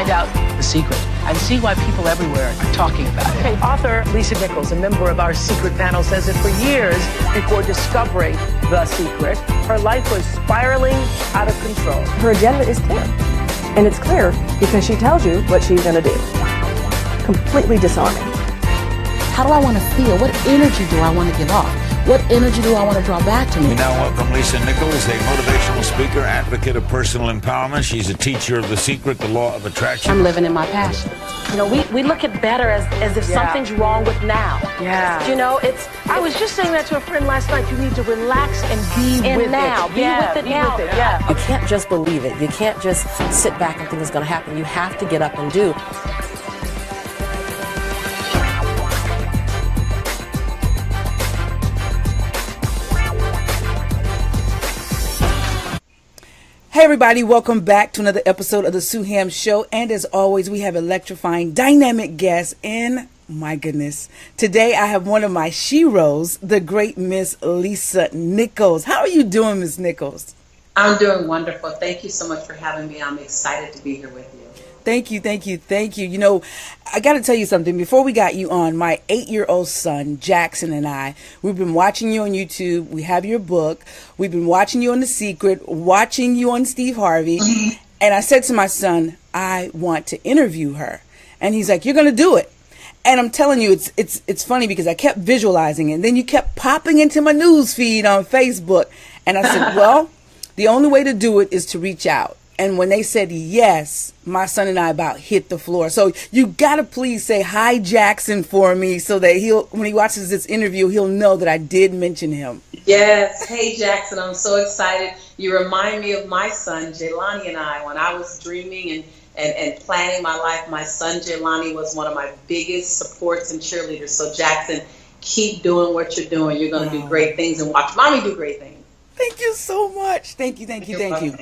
find out the secret and see why people everywhere are talking about it. Okay, author Lisa Nichols, a member of our secret panel, says that for years before discovering the secret, her life was spiraling out of control. Her agenda is clear, and it's clear because she tells you what she's going to do. Completely disarming. How do I want to feel? What energy do I want to give off? What energy do I want to draw back to me? We now welcome Lisa Nichols, a motivational speaker, advocate of personal empowerment. She's a teacher of The Secret, the Law of Attraction. I'm living in my passion. You know, we look at better as if something's wrong with now. Yeah. You know, I was just saying that to a friend last night. You need to relax and be with now. it. Be with it now. Yeah. You can't just believe it. You can't just sit back and think it's going to happen. You have to get up and do. Hey everybody, welcome back to another episode of the Sue Ham Show. And as always, we have electrifying, dynamic guests. And my goodness, today I have one of my sheroes, the great Miss Lisa Nichols. How are you doing, Miss Nichols? I'm doing wonderful. Thank you so much for having me. I'm excited to be here with you. Thank you. You know, I got to tell you something. Before we got you on, my 8-year-old son, Jackson, and I, we've been watching you on YouTube. We have your book. We've been watching you on The Secret, watching you on Steve Harvey. Mm-hmm. And I said to my son, I want to interview her. And he's like, you're going to do it. And I'm telling you, it's funny because I kept visualizing it. And then you kept popping into my news feed on Facebook. And I said, well, the only way to do it is to reach out. And when they said yes, my son and I about hit the floor. So you got to please say hi, Jackson, for me so that when he watches this interview, he'll know that I did mention him. Yes. Hey, Jackson, I'm so excited. You remind me of my son, Jelani, and I. When I was dreaming and planning my life, my son, Jelani, was one of my biggest supports and cheerleaders. So, Jackson, keep doing what you're doing. You're going to do great things and watch Mommy do great things. Thank you so much. Thank you.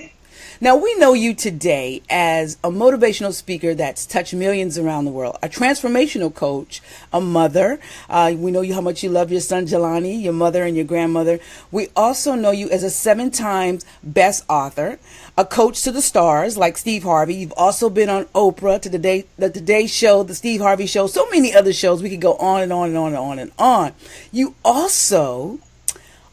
Now, we know you today as a motivational speaker that's touched millions around the world, a transformational coach, a mother. We know you how much you love your son, Jelani, your mother, and your grandmother. We also know you as a 7-time best author, a coach to the stars like Steve Harvey. You've also been on Oprah, to the Today Show, the Steve Harvey Show, so many other shows. We could go on and on and on and on and on. You also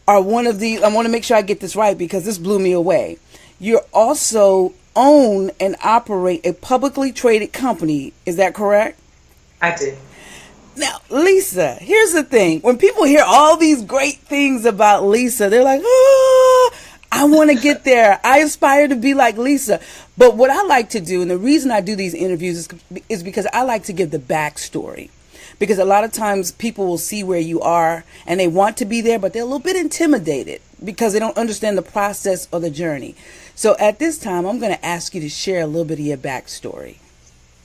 are one of the, I want to make sure I get this right because this blew me away. You also own and operate a publicly traded company. Is that correct? I do. Now, Lisa, here's the thing. When people hear all these great things about Lisa, they're like, oh, I want to get there. I aspire to be like Lisa. But what I like to do, and the reason I do these interviews is because I like to give the backstory. Because a lot of times people will see where you are and they want to be there, but they're a little bit intimidated because they don't understand the process or the journey. So at this time, I'm going to ask you to share a little bit of your backstory.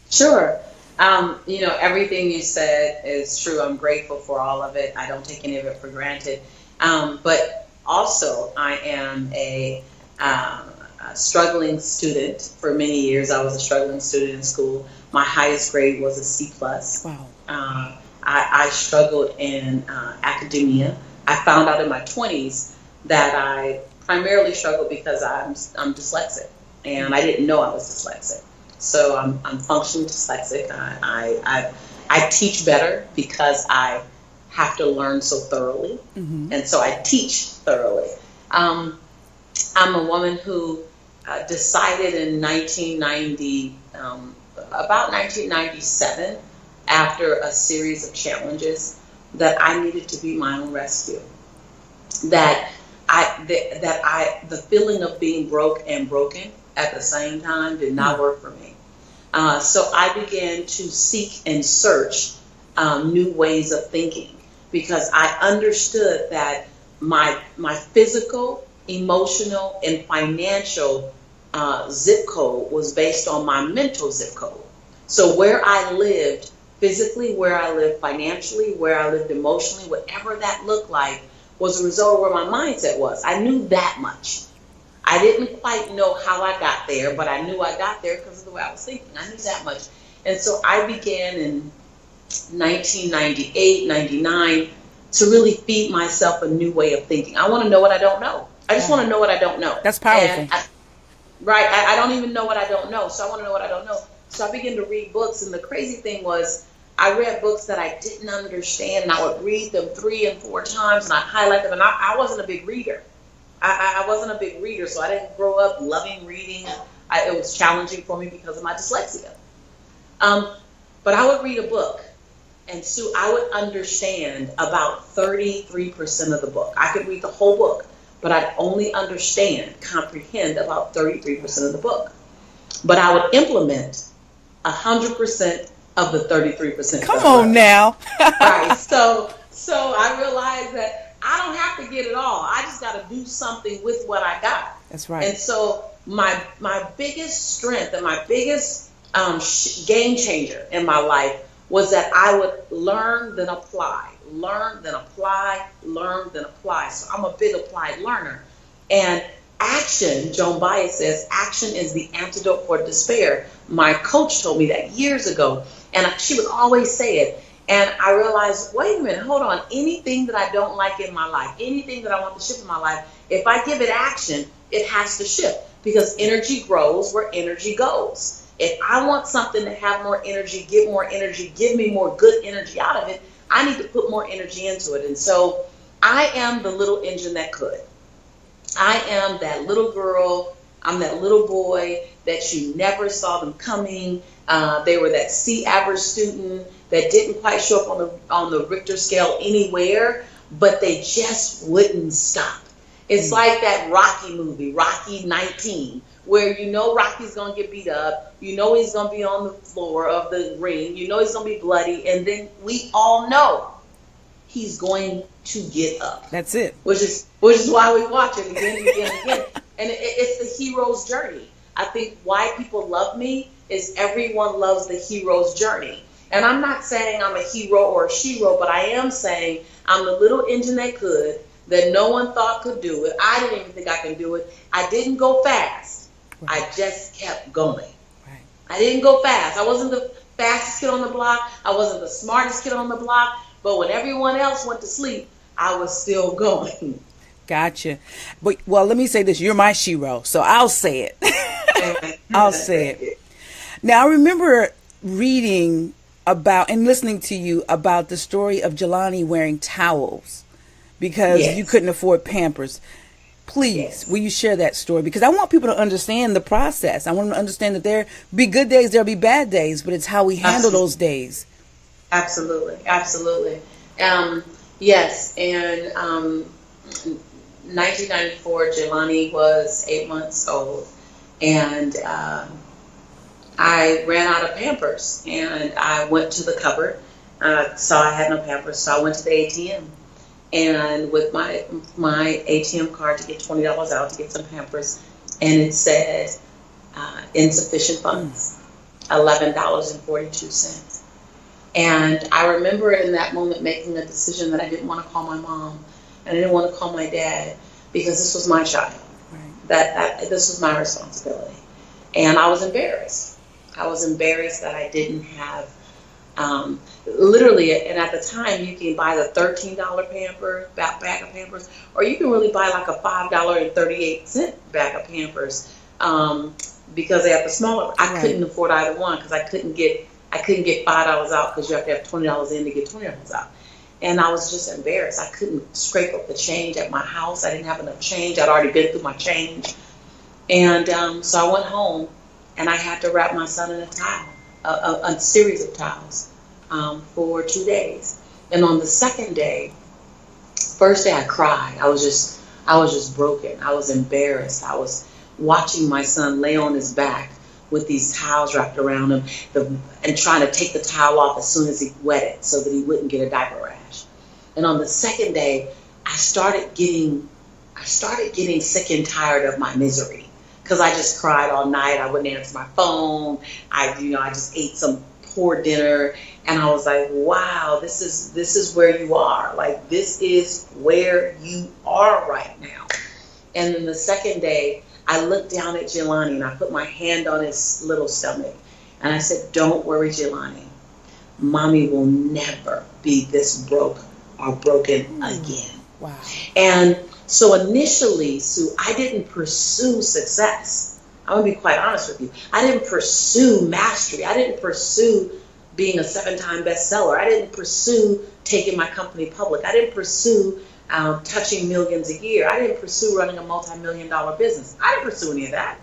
Sure. Everything you said is true. I'm grateful for all of it. I don't take any of it for granted. But also, I am a struggling student. For many years, I was a struggling student in school. My highest grade was a C+. Wow. I struggled in academia. I found out in my 20s that I primarily struggled because I'm dyslexic, and I didn't know I was dyslexic. So I'm functionally dyslexic. I teach better because I have to learn so thoroughly, and so I teach thoroughly. I'm a woman who decided in about 1997, after a series of challenges, that I needed to be my own rescue. That the feeling of being broke and broken at the same time did not work for me. So I began to seek and search new ways of thinking, because I understood that my physical, emotional, and financial zip code was based on my mental zip code. So where I lived physically, where I lived financially, where I lived emotionally, whatever that looked like, was a result of where my mindset was. I knew that much. I didn't quite know how I got there, but I knew I got there because of the way I was thinking. I knew that much. And so I began in 1998, 99 to really feed myself a new way of thinking. I want to know what I don't know. I just want to know what I don't know. That's powerful. I don't even know what I don't know, so I want to know what I don't know. So I began to read books, and the crazy thing was I read books that I didn't understand, and I would read them 3 and 4 times, and I'd highlight them, and I wasn't a big reader. I wasn't a big reader, so I didn't grow up loving reading. It was challenging for me because of my dyslexia. But I would read a book, and Sue, I would understand about 33% of the book. I could read the whole book, but I'd only comprehend about 33% of the book. But I would implement 100% of the 33%. Come on now. Right. So I realized that I don't have to get it all. I just got to do something with what I got. That's right. And so my biggest strength and my biggest game changer in my life was that I would learn, then apply, learn, then apply, learn, then apply. So I'm a big applied learner. And action, Joan Baez says, action is the antidote for despair. My coach told me that years ago, and she would always say it. And I realized, wait a minute, hold on. Anything that I don't like in my life, anything that I want to shift in my life, if I give it action, it has to shift, because energy grows where energy goes. If I want something to have more energy, give me more good energy out of it, I need to put more energy into it. And so I am the little engine that could. I am that little girl, I'm that little boy that you never saw them coming. They were that C average student that didn't quite show up on the Richter scale anywhere, but they just wouldn't stop. It's like that Rocky movie, Rocky 19, where you know Rocky's going to get beat up, you know he's going to be on the floor of the ring, you know he's going to be bloody, and then we all know he's going to get up. That's it. Which is why we watch it again and again and again. And it's the hero's journey. I think why people love me is everyone loves the hero's journey. And I'm not saying I'm a hero or a shero, but I am saying I'm the little engine that could, that no one thought could do it. I didn't even think I could do it. I didn't go fast. Right. I just kept going. Right. I didn't go fast. I wasn't the fastest kid on the block. I wasn't the smartest kid on the block. But when everyone else went to sleep, I was still going. Gotcha. But, well, let me say this. You're my shero, so I'll say it. I'll say it. Now, I remember reading about and listening to you about the story of Jelani wearing towels because you couldn't afford Pampers. Please, will you share that story? Because I want people to understand the process. I want them to understand that there'll be good days, there'll be bad days, but it's how we handle those days. Absolutely. Absolutely. Yes. And 1994, Jelani was 8 months old. And I ran out of Pampers. And I went to the cupboard. Saw I had no Pampers. So I went to the ATM. And with my ATM card to get $20 out to get some Pampers. And it said insufficient funds, $11.42. And I remember in that moment making a decision that I didn't want to call my mom and I didn't want to call my dad because this was my child. Right. That this was my responsibility. And I was embarrassed. I was embarrassed that I didn't have, literally, and at the time you can buy the $13 Pampers, bag of Pampers, or you can really buy like a $5.38 bag of Pampers because they have the smaller. I couldn't afford either one because I couldn't get $5 out because you have to have $20 in to get $20 out. And I was just embarrassed. I couldn't scrape up the change at my house. I didn't have enough change. I'd already been through my change. And so I went home and I had to wrap my son in a towel, a series of towels for 2 days. And on the second day, first day I cried. I was just broken. I was embarrassed. I was watching my son lay on his back with these towels wrapped around him and trying to take the towel off as soon as he wet it so that he wouldn't get a diaper rash. And on the second day, I started getting sick and tired of my misery because I just cried all night. I wouldn't answer my phone. I just ate some poor dinner, and I was like, wow, this is where you are. Like, this is where you are right now. And then the second day, I looked down at Jelani and I put my hand on his little stomach and I said, don't worry, Jelani. Mommy will never be this broke or broken again. Wow. And so initially, Sue, I didn't pursue success. I'm going to be quite honest with you. I didn't pursue mastery. I didn't pursue being a 7-time bestseller. I didn't pursue taking my company public. I didn't pursue touching millions a year. I didn't pursue running a multi-million-dollar business. I didn't pursue any of that.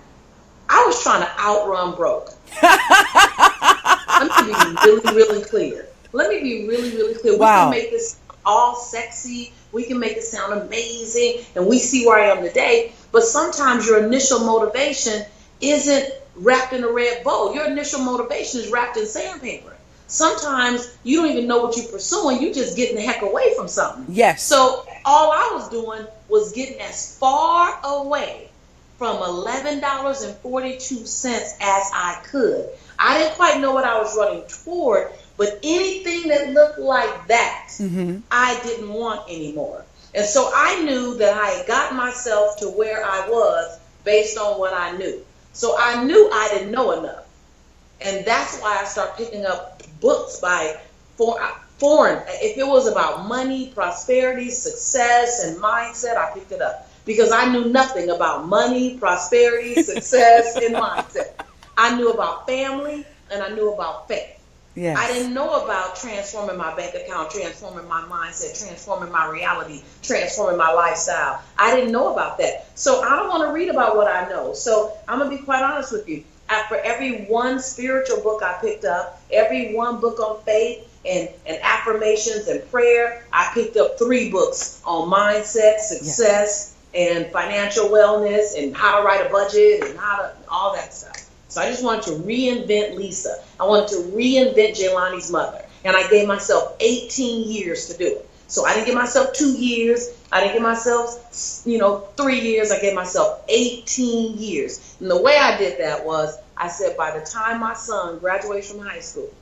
I was trying to outrun broke. Let me be really, really clear. Let me be really, really clear. Wow. We can make this all sexy. We can make it sound amazing. And we see where I am today. But sometimes your initial motivation isn't wrapped in a red bow. Your initial motivation is wrapped in sandpaper. Sometimes you don't even know what you're pursuing. You're just getting the heck away from something. Yes. So all I was doing was getting as far away from $11.42 as I could. I didn't quite know what I was running toward, but anything that looked like that, I didn't want anymore. And so I knew that I had gotten myself to where I was based on what I knew. So I knew I didn't know enough. And that's why I started picking up books by foreign. If it was about money, prosperity, success, and mindset, I picked it up. Because I knew nothing about money, prosperity, success, and mindset. I knew about family, and I knew about faith. Yes. I didn't know about transforming my bank account, transforming my mindset, transforming my reality, transforming my lifestyle. I didn't know about that. So I don't want to read about what I know. So I'm going to be quite honest with you. For every one spiritual book I picked up, every one book on faith and affirmations and prayer, I picked up 3 books on mindset, success, and financial wellness, and how to write a budget, and all that stuff. So I just wanted to reinvent Lisa. I wanted to reinvent Jelani's mother. And I gave myself 18 years to do it. So I didn't give myself 2 years. I didn't give myself, 3 years. I gave myself 18 years. And the way I did that was, I said, by the time my son graduates from high school,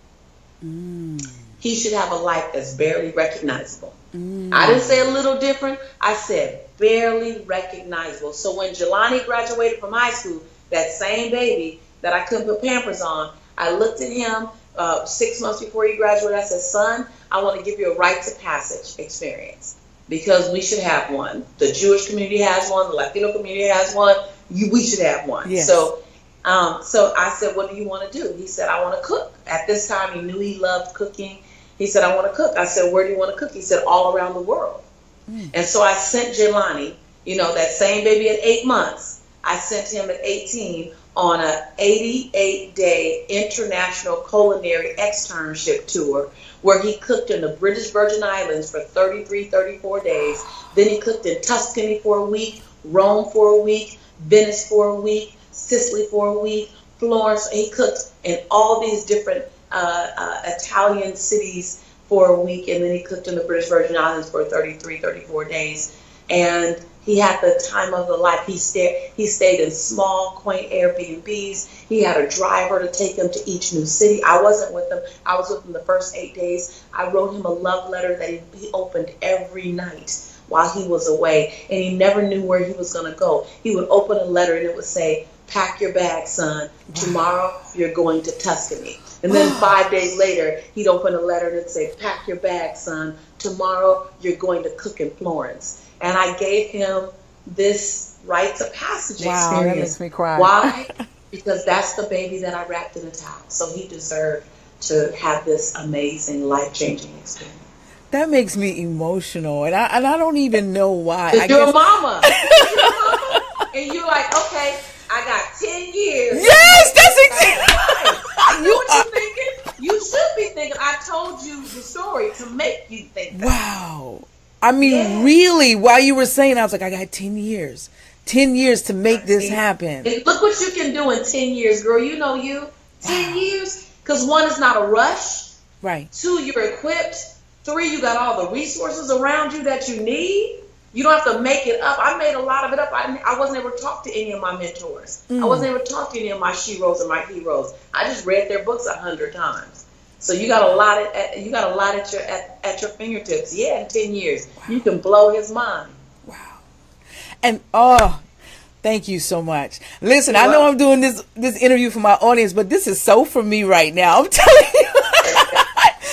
he should have a life that's barely recognizable. I didn't say a little different. I said barely recognizable. So when Jelani graduated from high school, that same baby that I couldn't put Pampers on, I looked at him 6 months before he graduated. I said, son, I want to give you a rites of passage experience because we should have one. The Jewish community has one. The Latino community has one. We should have one. Yes. So I said, what do you want to do? He said, I want to cook. At this time, he knew he loved cooking. He said, I want to cook. I said, where do you want to cook? He said, all around the world. And so I sent Jelani, that same baby at 8 months, I sent him at 18 on an 88-day international culinary externship tour where he cooked in the British Virgin Islands for 34 days. Then he cooked in Tuscany for a week, Rome for a week, Venice for a week, Sicily for a week, Florence. He cooked in all these different Italian cities for a week, and then he cooked in the British Virgin Islands for 34 days. And he had the time of the life. He stayed in small, quaint Airbnbs. He had a driver to take him to each new city. I wasn't with him. I was with him the first 8 days. I wrote him a love letter that he opened every night while he was away, and he never knew where he was going to go. He would open a letter, and it would say, pack your bag, son. Tomorrow, you're going to Tuscany. And then 5 days later, he'd open a letter and it'd say, pack your bag, son. Tomorrow, you're going to cook in Florence. And I gave him this rites of passage experience. Wow, that makes me cry. Why? Because that's the baby that I wrapped in a towel. So he deserved to have this amazing, life-changing experience. That makes me emotional, and I don't even know why. Because you're a mama. You're a mama. And you're like, okay, I got 10 years. Yes, that's exactly right. I know what you're thinking. You should be thinking. I told you the story to make you think that. Wow. I mean, really, while you were saying, I was like, I got 10 years. 10 years to make this happen. And look what you can do in 10 years, girl. You know you. 10 years. Because 1, it's not a rush. Right. 2, you're equipped. 3, you got all the resources around you that you need. You don't have to make it up. I made a lot of it up. I wasn't able to talk to any of my mentors. I wasn't able to talk to any of my sheroes and my heroes. I just read their books 100 times. So you got a lot at your fingertips. Yeah, in 10 years, you can blow his mind. Wow. And thank you so much. Listen, I know I'm doing this interview for my audience, but this is so for me right now. I'm telling you.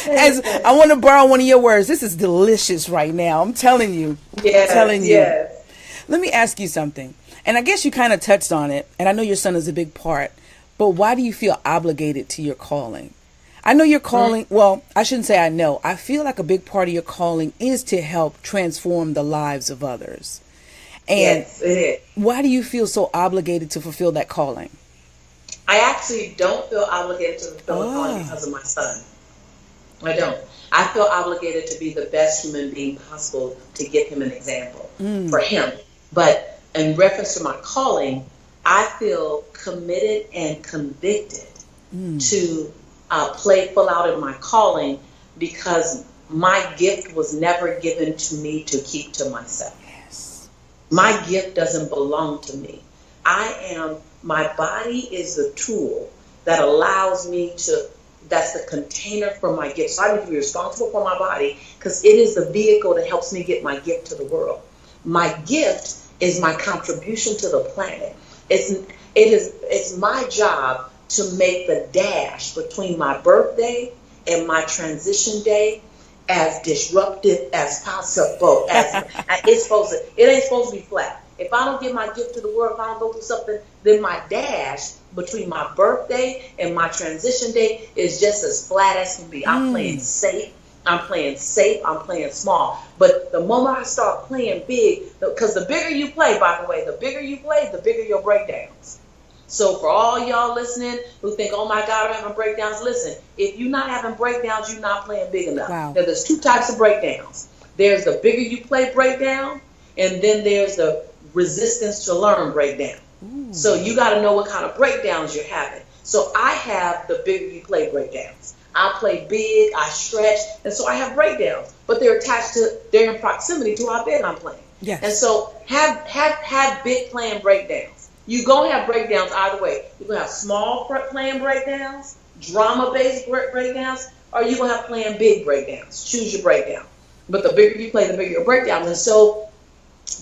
As I want to borrow one of your words, this is delicious right now. I'm telling you. Yes, I'm telling you. yes. Let me ask you something. And I guess you kind of touched on it, and I know your son is a big part, but why do you feel obligated to your calling? I know your calling, well, I shouldn't say I know. I feel like a big part of your calling is to help transform the lives of others. And yes, it is. Why do you feel so obligated to fulfill that calling? I actually don't feel obligated to fulfill the calling because of my son. I don't. I feel obligated to be the best human being possible to give him an example for him. But in reference to my calling, I feel committed and convicted to play full out in my calling because my gift was never given to me to keep to myself. Yes. My gift doesn't belong to me. My body is the tool that allows me to, that's the container for my gift. So I need to be responsible for my body because it is the vehicle that helps me get my gift to the world. My gift is my contribution to the planet. It's my job to make the dash between my birthday and my transition day as disruptive as possible. It ain't supposed to be flat. If I don't give my gift to the world, if I don't go through something, then my dash between my birthday and my transition day is just as flat as can be. I'm playing safe. I'm playing small. But the moment I start playing big, because the bigger you play, by the way, the bigger you play, the bigger your breakdowns. So for all y'all listening who think, oh my God, I'm having breakdowns, listen, if you're not having breakdowns, you're not playing big enough. Wow. Now, there's two types of breakdowns. There's the bigger you play breakdown, and then there's the resistance to learn breakdown. So you got to know what kind of breakdowns you're having. So I have the bigger you play breakdowns. I play big, I stretch, and so I have breakdowns, but they're in proximity to our bed I'm playing. Yes. And so have big playing breakdowns. You're going to have breakdowns either way. You're going to have small playing breakdowns, drama-based breakdowns, or you're going to have playing big breakdowns. Choose your breakdown. But the bigger you play, the bigger your breakdowns. And so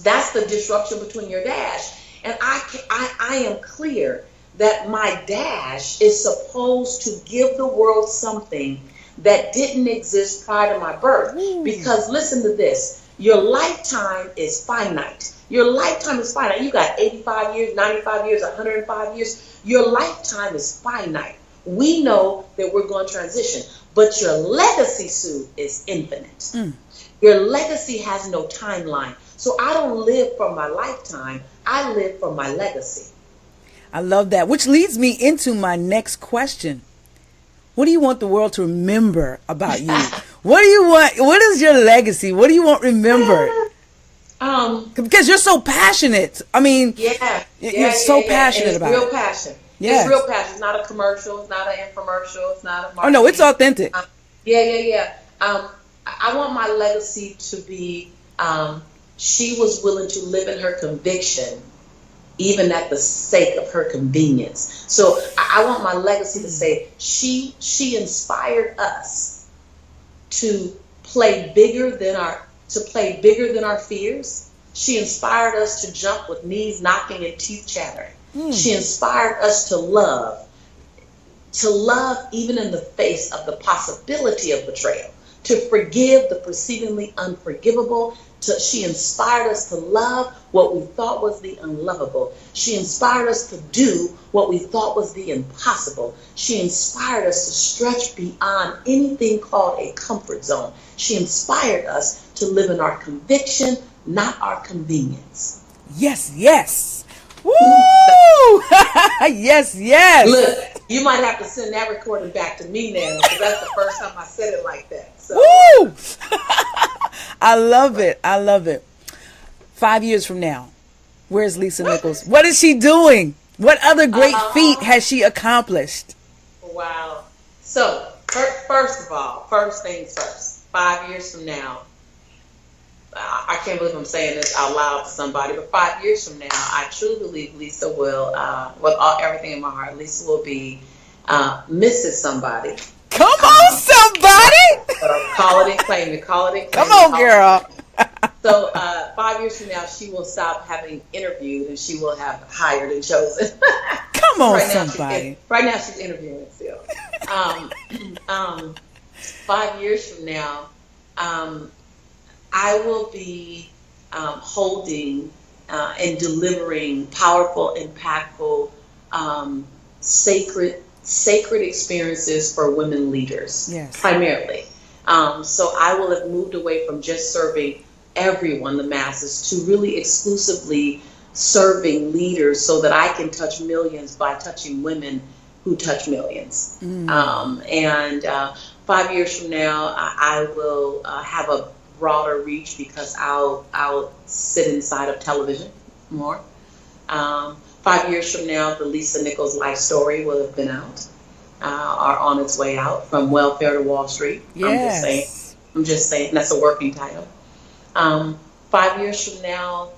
that's the disruption between your dash. And I am clear that my dash is supposed to give the world something that didn't exist prior to my birth. Because listen to this, your lifetime is finite. Your lifetime is finite. You got 85 years, 95 years, 105 years. Your lifetime is finite. We know that we're going to transition, but your legacy, Sue, is infinite. Your legacy has no timeline. So I don't live for my lifetime. I live for my legacy. I love that, which leads me into my next question. What do you want the world to remember about you? What do you want? What is your legacy? What do you want remembered? Because you're so passionate. I mean, you're so passionate about it. It's real passion. Yes. It's real passion. It's not a commercial. It's not an infomercial. It's not a marketing. Oh, no, it's authentic. I want my legacy to be she was willing to live in her conviction even at the sake of her convenience. So I want my legacy to say she inspired us to play bigger than our fears. She inspired us to jump with knees knocking and teeth chattering. She inspired us to love even in the face of the possibility of betrayal, to forgive the perceivingly unforgivable. She inspired us to love what we thought was the unlovable. She inspired us to do what we thought was the impossible. She inspired us to stretch beyond anything called a comfort zone. She inspired us to live in our conviction, not our convenience. Yes, yes. Woo! Yes, yes. Look, you might have to send that recording back to me now, because that's the first time I said it like that. So. Woo! I love it. I love it. 5 years from now, where's Lisa Nichols? What is she doing? What other great feat has she accomplished? Wow. So, first things first. 5 years from now, I can't believe I'm saying this out loud to somebody, but 5 years from now, I truly believe Lisa will, with everything in my heart, Lisa will be Mrs. Somebody. Come on, somebody! Call it and claim it. Call it and claim it. Come on, girl. So 5 years from now, she will stop having interviewed and she will have hired and chosen. Come on, somebody. Right now, she's interviewing still. 5 years from now, I will be holding and delivering powerful, impactful, sacred experiences for women leaders, yes, primarily. So I will have moved away from just serving everyone, the masses, to really exclusively serving leaders so that I can touch millions by touching women who touch millions. 5 years from now, I will have a broader reach because I'll sit inside of television more. 5 years from now, the Lisa Nichols life story will have been out, or on its way out, From Welfare to Wall Street. Yes. I'm just saying that's a working title. 5 years from now,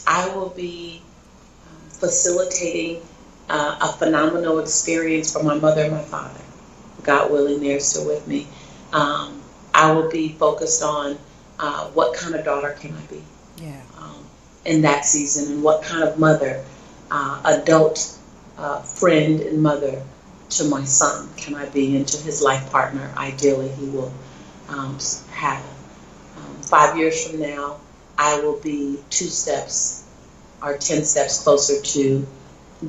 I will be facilitating a phenomenal experience for my mother and my father. God willing, they're still with me. I will be focused on what kind of daughter can I be in that season, and what kind of mother, adult friend and mother to my son can I be, and to his life partner, ideally, he will have. 5 years from now, I will be 2 steps or 10 steps closer to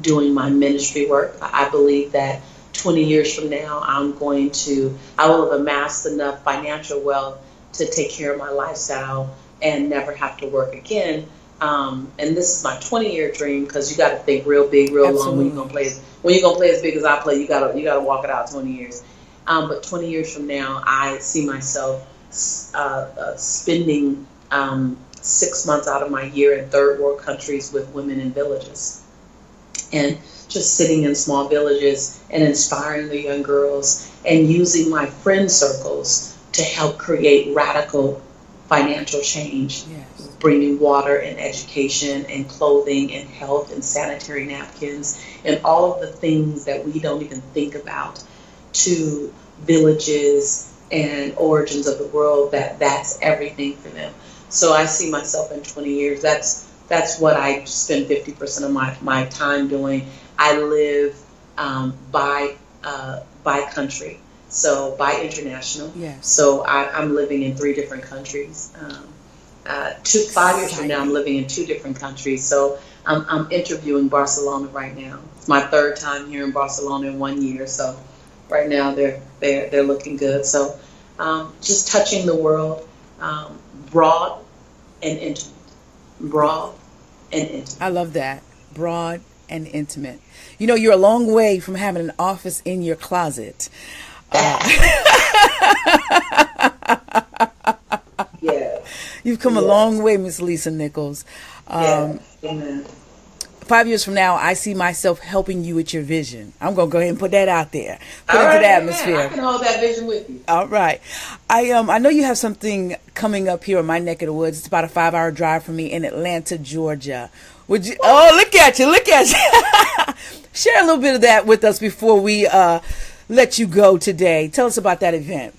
doing my ministry work. I believe that 20 years from now, I will have amassed enough financial wealth to take care of my lifestyle and never have to work again. And this is my 20-year dream, because you got to think real big, real long when you're gonna play. When you're gonna play as big as I play, you gotta walk it out 20 years. But 20 years from now, I see myself spending 6 months out of my year in third world countries with women in villages, and just sitting in small villages and inspiring the young girls, and using my friend circles to help create radical financial change, bringing water and education and clothing and health and sanitary napkins and all of the things that we don't even think about to villages and origins of the world, that's everything for them. So I see myself in 20 years. That's what I spend 50% of my time doing. I live by country, so by international. Yes. So I'm living in 3 different countries. 5 years from now, I'm living in 2 different countries. So I'm interviewing Barcelona right now. It's my 3rd time here in Barcelona in 1 year. So right now they're looking good. So just touching the world, broad and intimate. Broad and intimate. I love that. Broad and intimate. You know, you're a long way from having an office in your closet. Yeah. You've come a long way, Miss Lisa Nichols. Amen. 5 years from now, I see myself helping you with your vision. I'm going to go ahead and put that out there. Put it into the atmosphere. I can hold that vision with you. All right. I know you have something coming up here in my neck of the woods. It's about a 5-hour drive from me in Atlanta, Georgia. Would you? Oh, look at you. Share a little bit of that with us before we let you go today. Tell us about that event.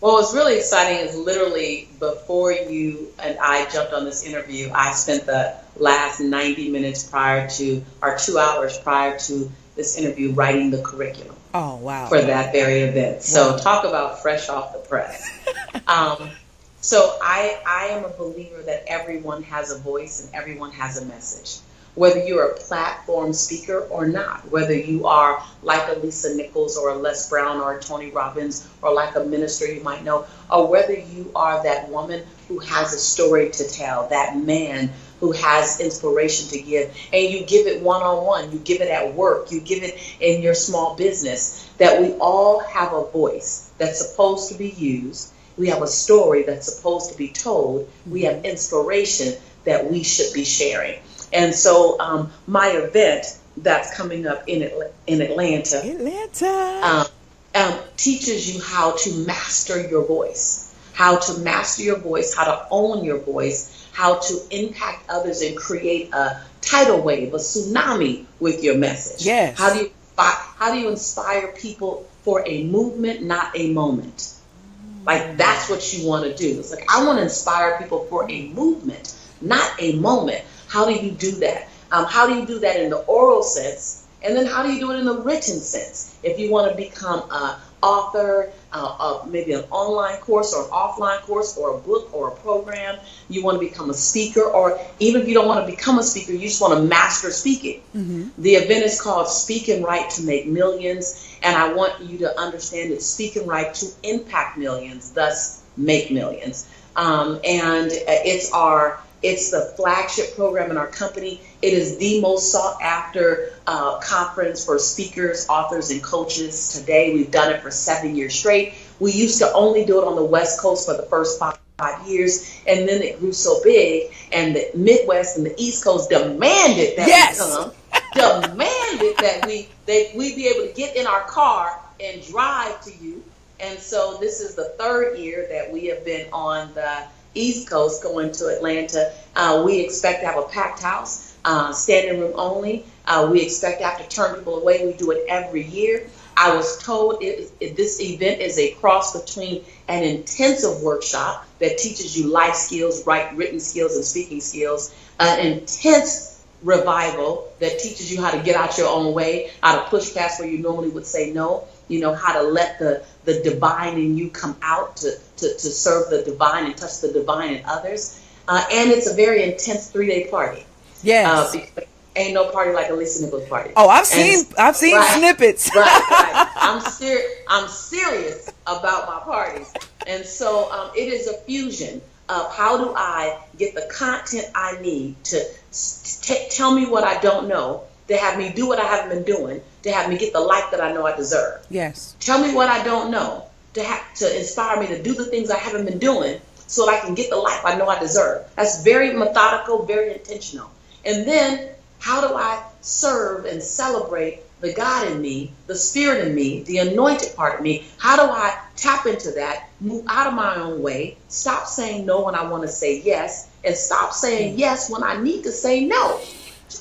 Well, what's really exciting is literally before you and I jumped on this interview, I spent the last 90 minutes prior to, or 2 hours prior to this interview, writing the curriculum. Oh, wow. For that very event. So talk about fresh off the press. So I am a believer that everyone has a voice and everyone has a message. Whether you're a platform speaker or not, whether you are like a Lisa Nichols or a Les Brown or a Tony Robbins or like a minister you might know, or whether you are that woman who has a story to tell, that man who has inspiration to give, and you give it one-on-one, you give it at work, you give it in your small business, that we all have a voice that's supposed to be used. We have a story that's supposed to be told. We have inspiration that we should be sharing. And so my event that's coming up in Atlanta teaches you how to master your voice, how to own your voice, how to impact others and create a tidal wave, a tsunami with your message. Yes. How do you inspire people for a movement, not a moment? Like, that's what you want to do. It's like, I want to inspire people for a movement, not a moment. How do you do that? How do you do that in the oral sense? And then how do you do it in the written sense? If you want to become a author, maybe an online course or an offline course or a book or a program. You want to become a speaker, or even if you don't want to become a speaker, you just want to master speaking. The event is called Speak and Write to Make Millions, and I want you to understand that speak and write to impact millions, thus make millions. And it's the flagship program in our company. It is the most sought after conference for speakers, authors, and coaches today. We've done it for 7 years straight. We used to only do it on the West Coast for the first five years, and then it grew so big, and the Midwest and the East Coast demanded that we come, demanded that we be able to get in our car and drive to you. And so this is the 3rd year that we have been on the East Coast going to Atlanta. We expect to have a packed house, standing room only. We expect to have to turn people away. We do it every year. I was told this event is a cross between an intensive workshop that teaches you life skills, written skills, and speaking skills, an intense revival that teaches you how to get out your own way, how to push past where you normally would say no, how to let the divine in you come out to serve the divine and touch the divine in others. And it's a very intense 3-day party. Yes. Because ain't no party like a Lisa Nichols party. Oh, I've seen snippets. Right. I'm serious about my parties. And so it is a fusion of how do I get the content I need to tell me what I don't know, to have me do what I haven't been doing, to have me get the life that I know I deserve. Yes. Tell me what I don't know, to inspire me to do the things I haven't been doing so that I can get the life I know I deserve. That's very methodical, very intentional. And then how do I serve and celebrate the God in me, the Spirit in me, the anointed part of me? How do I tap into that, move out of my own way, stop saying no when I want to say yes, and stop saying yes when I need to say no?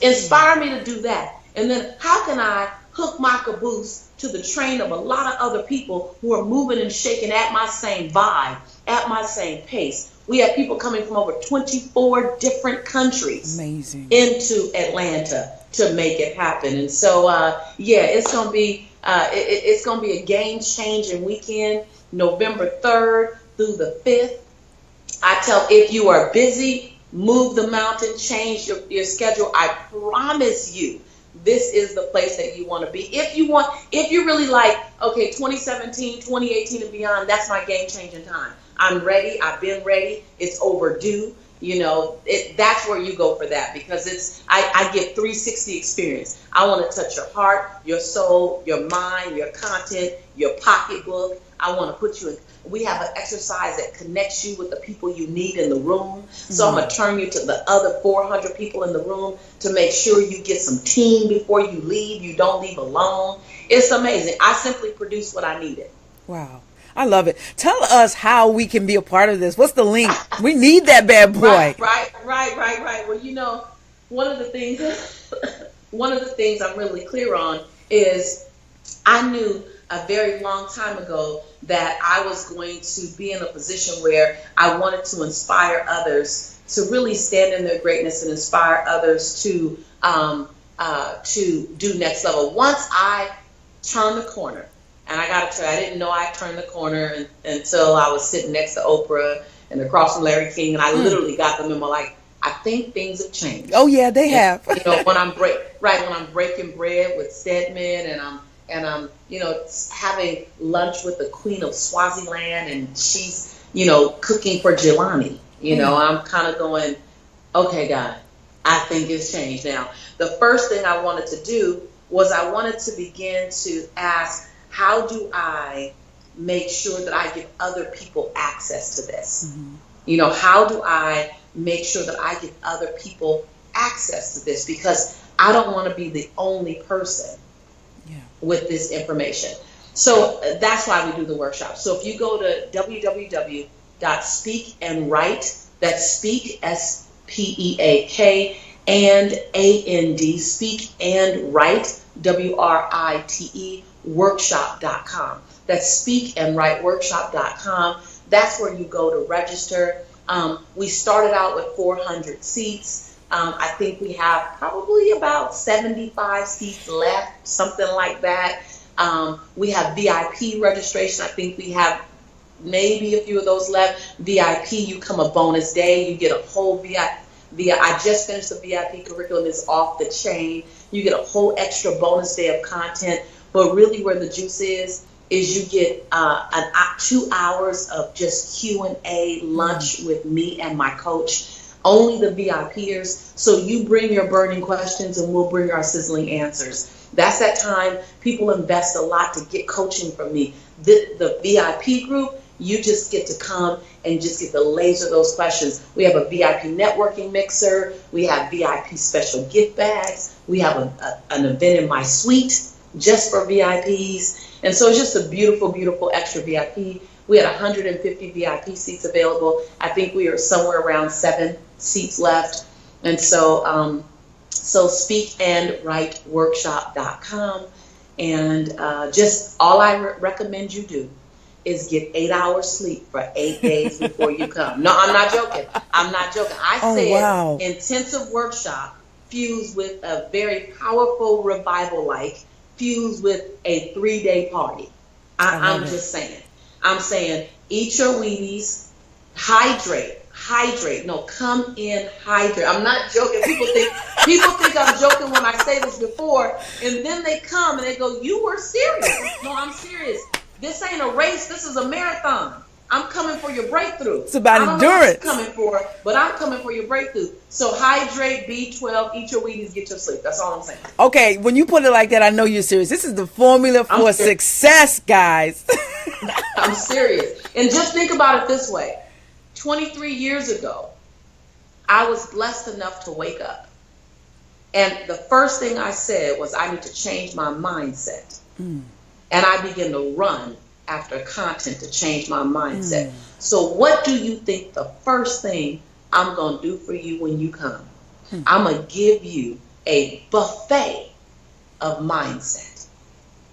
Inspire me to do that. And then how can I hook my caboose to the train of a lot of other people who are moving and shaking at my same vibe, at my same pace? We have people coming from over 24 different countries into Atlanta to make it happen. And so, it's going to be a game-changing weekend, November 3rd through the 5th. I tell, if you are busy, move the mountain, change your schedule. I promise you, this is the place that you want to be. If you really like, okay, 2017, 2018 and beyond, that's my game-changing time. I'm ready. I've been ready. It's overdue. That's where you go for that, because I get 360 experience. I want to touch your heart, your soul, your mind, your content, your pocketbook. I want to put you in. We have an exercise that connects you with the people you need in the room. So I'm going to turn you to the other 400 people in the room to make sure you get some team before you leave. You don't leave alone. It's amazing. I simply produce what I needed. Wow. I love it. Tell us how we can be a part of this. What's the link? We need that bad boy. Right. Well, one of the things I'm really clear on is I knew a very long time ago that I was going to be in a position where I wanted to inspire others to really stand in their greatness and inspire others to do next level. Once I turned the corner, and I got to tell you, I didn't know I turned the corner until I was sitting next to Oprah and across from Larry King, and I literally got the memo like, I think things have changed. Oh yeah, they have. When I'm breaking bread with Stedman, and I'm having lunch with the Queen of Swaziland, and she's cooking for Jelani. I'm kind of going, okay, God, I think it's changed now. The first thing I wanted to do was I wanted to begin to ask, how do I make sure that I give other people access to this? How do I make sure that I give other people access to this? Because I don't want to be the only person with this information. So that's why we do the workshop. So if you go to www.speakandwrite, that's speak, SPEAK, and AND, speak and write, WRITE, workshop.com. That's speakandwriteworkshop.com. That's where you go to register. We started out with 400 seats. I think we have probably about 75 seats left, something like that. We have VIP registration. I think we have maybe a few of those left. VIP, you come a bonus day. You get a whole VIP. I just finished the VIP curriculum. It's off the chain. You get a whole extra bonus day of content. But really where the juice is you get 2 hours of just Q&A lunch with me and my coach. Only the VIPers. So you bring your burning questions and we'll bring our sizzling answers. That's that time people invest a lot to get coaching from me. The VIP group, you just get to come and just get to laser those questions. We have a VIP networking mixer. We have VIP special gift bags. We have an event in my suite just for VIPs. And so it's just a beautiful, beautiful extra VIP. We had 150 VIP seats available. I think we are somewhere around 7 seats left. And so, speakandwriteworkshop.com. And just all I recommend you do is get 8 hours sleep for 8 days before you come. No, I'm not joking. I'm not joking. I said intensive workshop fused with a very powerful revival-like, fused with a 3-day party. I'm just saying. I'm saying eat your Wheaties, hydrate. No, come in, hydrate. I'm not joking. People think I'm joking when I say this before, and then they come and they go, "You were serious?" No, I'm serious. This ain't a race. This is a marathon. I'm coming for your breakthrough. It's about endurance. I'm coming for, but I'm coming for your breakthrough. So hydrate, B12, eat your Wheaties, get your sleep. That's all I'm saying. Okay, when you put it like that, I know you're serious. This is the formula for success, guys. I'm serious. And just think about it this way. 23 years ago, I was blessed enough to wake up. And the first thing I said was I need to change my mindset. And I began to run after content to change my mindset. So what do you think the first thing I'm going to do for you when you come? I'm going to give you a buffet of mindset.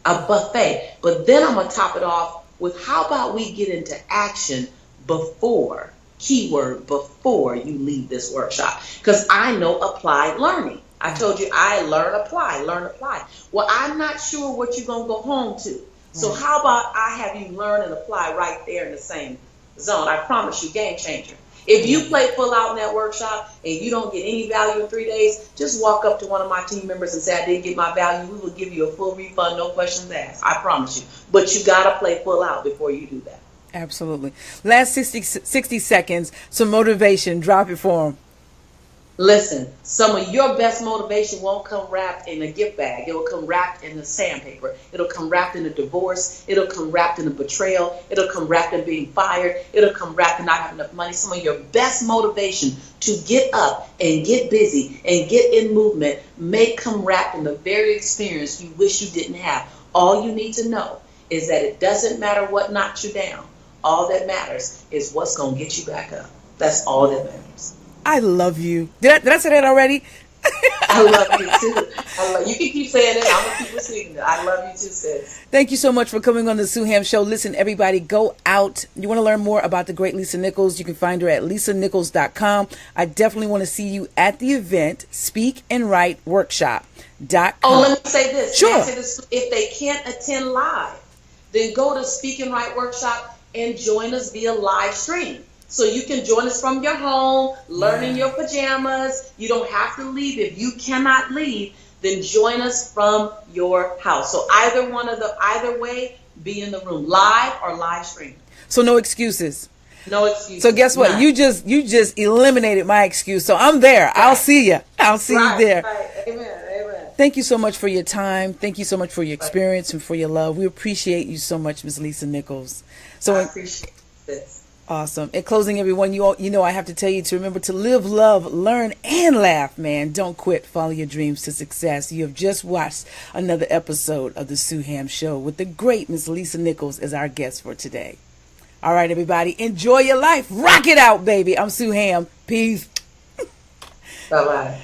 A buffet. But then I'm going to top it off with how about we get into action before, keyword, before you leave this workshop. Because I know applied learning. I told you I learn, apply. Well, I'm not sure what you're going to go home to. So how about I have you learn and apply right there in the same zone? I promise you, game changer. If you play full out in that workshop and you don't get any value in 3 days, just walk up to one of my team members and say, I didn't get my value. We will give you a full refund, no questions asked. I promise you. But you got to play full out before you do that. Absolutely. Last 60 seconds, some motivation. Drop it for them. Listen, some of your best motivation won't come wrapped in a gift bag. It will come wrapped in the sandpaper. It'll come wrapped in a divorce. It'll come wrapped in a betrayal. It'll come wrapped in being fired. It'll come wrapped in not having enough money. Some of your best motivation to get up and get busy and get in movement may come wrapped in the very experience you wish you didn't have. All you need to know is that it doesn't matter what knocks you down. All that matters is what's going to get you back up. That's all that matters. I love you. Did I say that already? I love you too. You can keep saying it. I'm going to keep receiving it. I love you too, sis. Thank you so much for coming on the Sue Ham Show. Listen, everybody, go out. You want to learn more about the great Lisa Nichols? You can find her at lisanichols.com. I definitely want to see you at the event, speakandwriteworkshop.com. Oh, let me say this. Sure. If they can't attend live, then go to Speak and Write Workshop and join us via live stream. So you can join us from your home, learn in your pajamas. You don't have to leave. If you cannot leave, then join us from your house. So either way, be in the room, live or live stream. So no excuses. No excuses. So guess what? None. You just eliminated my excuse. So I'm there. Right. I'll see you. I'll see you there. Right. Amen. Thank you so much for your time. Thank you so much for your experience and for your love. We appreciate you so much, Ms. Lisa Nichols. So I appreciate this. Awesome. In closing, everyone, you know I have to tell you to remember to live, love, learn, and laugh, man. Don't quit. Follow your dreams to success. You have just watched another episode of the Sue Ham Show with the great Ms. Lisa Nichols as our guest for today. All right, everybody, enjoy your life. Rock it out, baby. I'm Sue Ham. Peace. Bye-bye.